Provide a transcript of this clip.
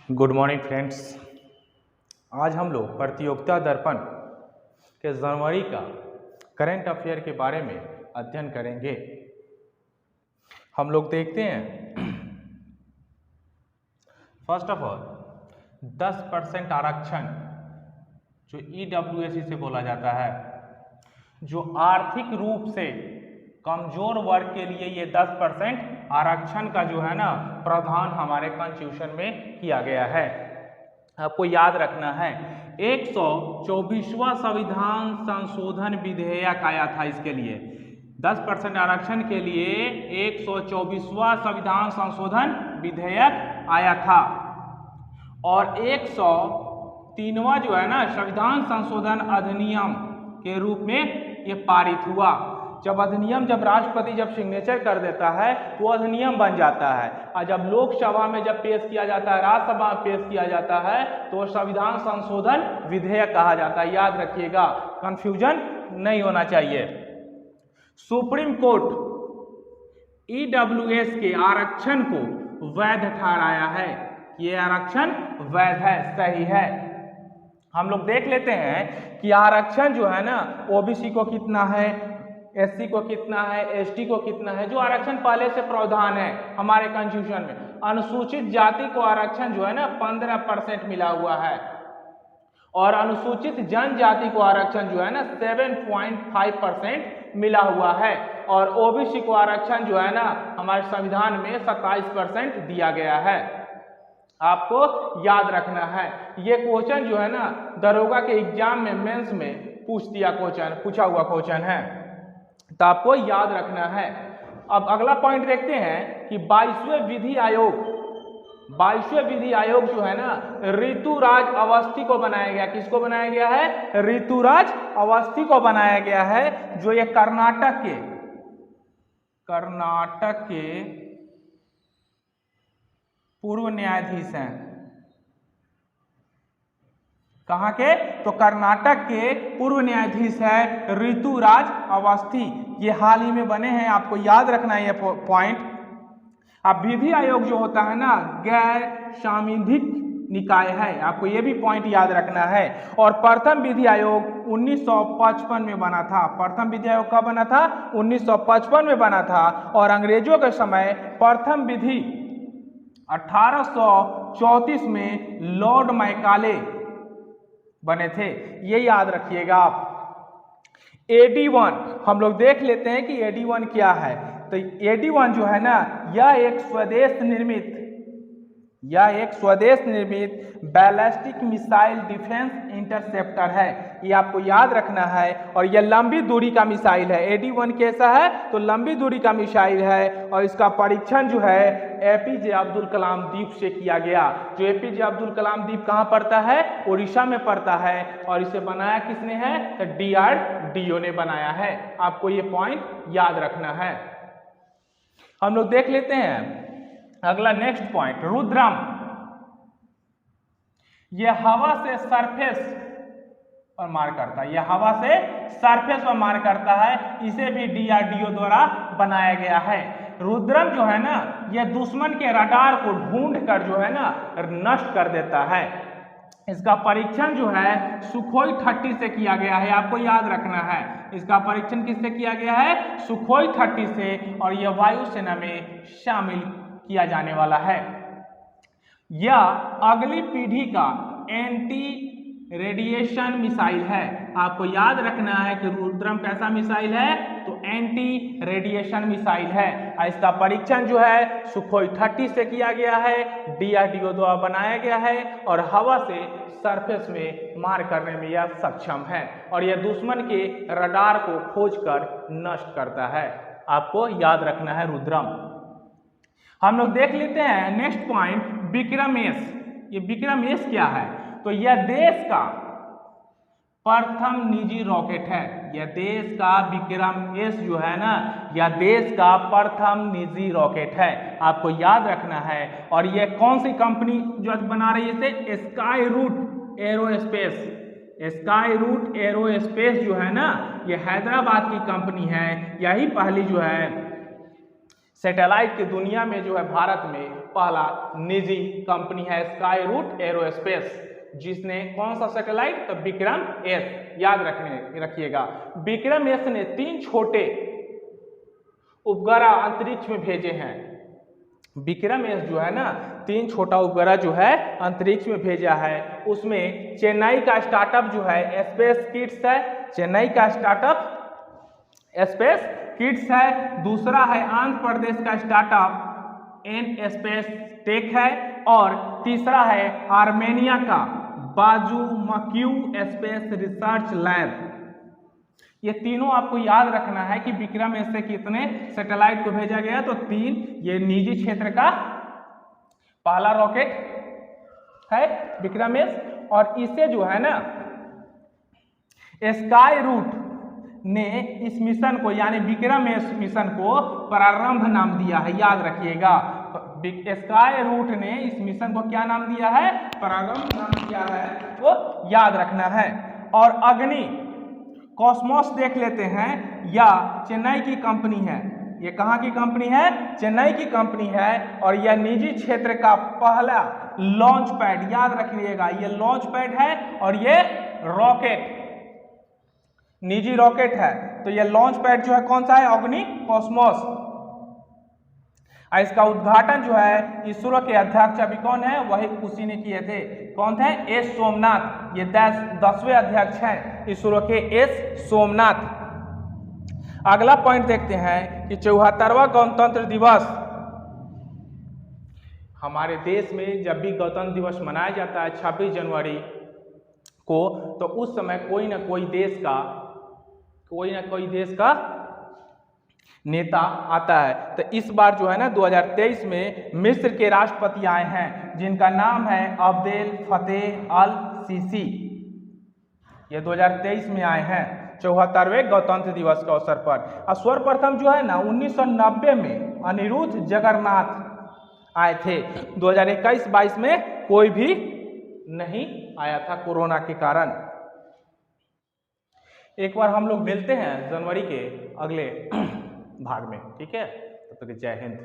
Good morning friends. आज हम लोग प्रतियोगिता दर्पण के जनवरी का करंट अफेयर के बारे में अध्ययन करेंगे। हम लोग देखते हैं फर्स्ट ऑफ ऑल 10% आरक्षण जो EWS से बोला जाता है, जो आर्थिक रूप से कमजोर वर्ग के लिए ये 10% आरक्षण का जो है ना प्रावधान हमारे कॉन्स्टिट्यूशन में किया गया है। आपको याद रखना है 124वां संविधान संशोधन विधेयक आया था। इसके लिए 10% आरक्षण के लिए 124वां संविधान संशोधन विधेयक आया था और 103वां जो है ना संविधान संशोधन अधिनियम के रूप में ये पारित हुआ। जब राष्ट्रपति जब सिग्नेचर कर देता है तो अधिनियम बन जाता है, और जब लोकसभा में जब पेश किया जाता है, राज्यसभा में पेश किया जाता है तो संविधान संशोधन विधेयक कहा जाता है। याद रखिएगा, कंफ्यूजन नहीं होना चाहिए। सुप्रीम कोर्ट EWS के आरक्षण को वैध ठहराया है। ये आरक्षण वैध है, सही है। हम लोग देख लेते हैं कि आरक्षण जो है ना OBC को कितना है, SC को कितना है, ST को कितना है। जो आरक्षण पहले से प्रावधान है हमारे कॉन्स्टिट्यूशन में, अनुसूचित जाति को आरक्षण जो है ना 15% मिला हुआ है और अनुसूचित जनजाति को आरक्षण जो है ना 7.5% मिला हुआ है और OBC को आरक्षण जो है ना हमारे संविधान में 27% दिया गया है। आपको याद रखना है। ये क्वेश्चन जो है ना दरोगा के एग्जाम में मेंस में पूछा हुआ क्वेश्चन है, तो आपको याद रखना है। अब अगला पॉइंट देखते हैं कि 22वें विधि आयोग जो है ना ऋतुराज अवस्थी को बनाया गया। किसको बनाया गया है? ऋतुराज अवस्थी को बनाया गया है, जो ये कर्नाटक के पूर्व न्यायाधीश हैं। कहाँ के? तो कर्नाटक के पूर्व न्यायाधीश है ऋतुराज अवस्थी। ये हाल ही में बने हैं, आपको याद रखना है ये पॉइंट। अब विधि आयोग जो होता है ना गैर सांविधिक निकाय है, आपको ये भी पॉइंट याद रखना है। और प्रथम विधि आयोग 1955 में बना था। प्रथम विधि आयोग कब बना था? 1955 में बना था। और अंग्रेजों के समय प्रथम विधि 1834 में लॉर्ड मैकाले बने थे, ये याद रखिएगा आप। AD1 हम लोग देख लेते हैं कि AD1 क्या है। तो AD1 जो है ना यह एक स्वदेश निर्मित बैलिस्टिक मिसाइल डिफेंस इंटरसेप्टर है। ये आपको याद रखना है। और यह लंबी दूरी का मिसाइल है। AD1 कैसा है? तो लंबी दूरी का मिसाइल है और इसका परीक्षण जो है APJ अब्दुल कलाम द्वीप से किया गया। जो APJ अब्दुल कलाम द्वीप कहाँ पड़ता है? उड़ीसा में पड़ता है। और इसे बनाया किसने है? तो DRDO ने बनाया है। आपको ये पॉइंट याद रखना है। हम लोग देख लेते हैं अगला नेक्स्ट पॉइंट, रुद्रम। यह हवा से सरफेस पर मार करता है। यह हवा से सरफेस पर मार करता है। इसे भी DRDO द्वारा बनाया गया है। रुद्रम जो है ना यह दुश्मन के रडार को ढूंढ कर जो है ना नष्ट कर देता है। इसका परीक्षण जो है सुखोई 30 से किया गया है। आपको याद रखना है, इसका परीक्षण किससे किया गया है? सुखोई 30 से। और यह वायुसेना में शामिल किया जाने वाला है। यह अगली पीढ़ी का एंटी रेडिएशन मिसाइल है। आपको याद रखना है कि रुद्रम कैसा मिसाइल है? तो एंटी रेडिएशन मिसाइल है। इसका परीक्षण जो है सुखोई 30 से किया गया है, DRDO द्वारा बनाया गया है और हवा से सरफेस में मार करने में यह सक्षम है और यह दुश्मन के रडार को खोजकर नष्ट करता है। आपको याद रखना है रुद्रम। हम लोग देख लेते हैं नेक्स्ट पॉइंट, विक्रम-S। ये विक्रम-S क्या है? तो यह देश का प्रथम निजी रॉकेट है। यह देश का विक्रम-S जो है ना यह देश का प्रथम निजी रॉकेट है। आपको याद रखना है। और यह कौन सी कंपनी जो बना रही है इसे? स्काईरूट एरोस्पेस जो है ना ये हैदराबाद की कंपनी है। यही पहली जो है सैटेलाइट की दुनिया में जो है भारत में पहला निजी कंपनी है स्काई रूट एरोस्पेस, जिसने कौन सा सैटेलाइट, तो विक्रम एस, याद रखिएगा। विक्रम एस ने 3 छोटे उपग्रह अंतरिक्ष में भेजे हैं। विक्रम एस जो है ना 3 छोटा उपग्रह जो है अंतरिक्ष में भेजा है। उसमें चेन्नई का स्टार्टअप जो है स्पेस किड्स है, चेन्नई का स्टार्टअप स्पेस किड्स है। दूसरा है आंध्र प्रदेश का स्टार्टअप एन स्पेस टेक है, और तीसरा है आर्मेनिया का बाजुमक्यू स्पेस रिसर्च लैब। ये तीनों आपको याद रखना है कि विक्रम एस से कितने सैटेलाइट को भेजा गया, तो 3। ये निजी क्षेत्र का पहला रॉकेट है विक्रम एस, और इसे जो है ना स्काई रूट ने इस मिशन को यानी विक्रम एस मिशन को प्रारंभ नाम दिया है, याद रखिएगा। स्काई रूट ने इस मिशन को क्या नाम दिया है, प्रारंभ नाम दिया है, वो याद रखना है। और अग्नि कॉस्मोस देख लेते हैं, या चेन्नई की कंपनी है। ये कहाँ की कंपनी है, चेन्नई की कंपनी है, और यह निजी क्षेत्र का पहला लॉन्च पैड, याद रखिएगा। ये लॉन्च पैड है और ये रॉकेट निजी रॉकेट है। तो ये लॉन्च पैड जो है कौन सा है, अग्नि कॉस्मोस। इसका उद्घाटन जो है इसरो के अध्यक्ष अभी कौन है, वही उसी ने किए थे। कौन थे, एस सोमनाथ। ये 10वें अध्यक्ष हैं इसरो के, एस सोमनाथ। अगला पॉइंट देखते हैं कि 74वां गणतंत्र दिवस। हमारे देश में जब भी गणतंत्र दिवस मनाया जाता है 26 जनवरी को, तो उस समय कोई ना कोई देश का नेता आता है। तो इस बार जो है ना 2023 में मिस्र के राष्ट्रपति आए हैं, जिनका नाम है अब्देल फतेह अल सीसी। ये 2023 में आए हैं 74वें गणतंत्र दिवस के अवसर पर। और सर्वप्रथम जो है ना 1990 में अनिरुद्ध जगन्नाथ आए थे। 2021-22 में कोई भी नहीं आया था कोरोना के कारण। एक बार हम लोग मिलते हैं जनवरी के अगले भाग में, ठीक है। तब तक जय हिंद।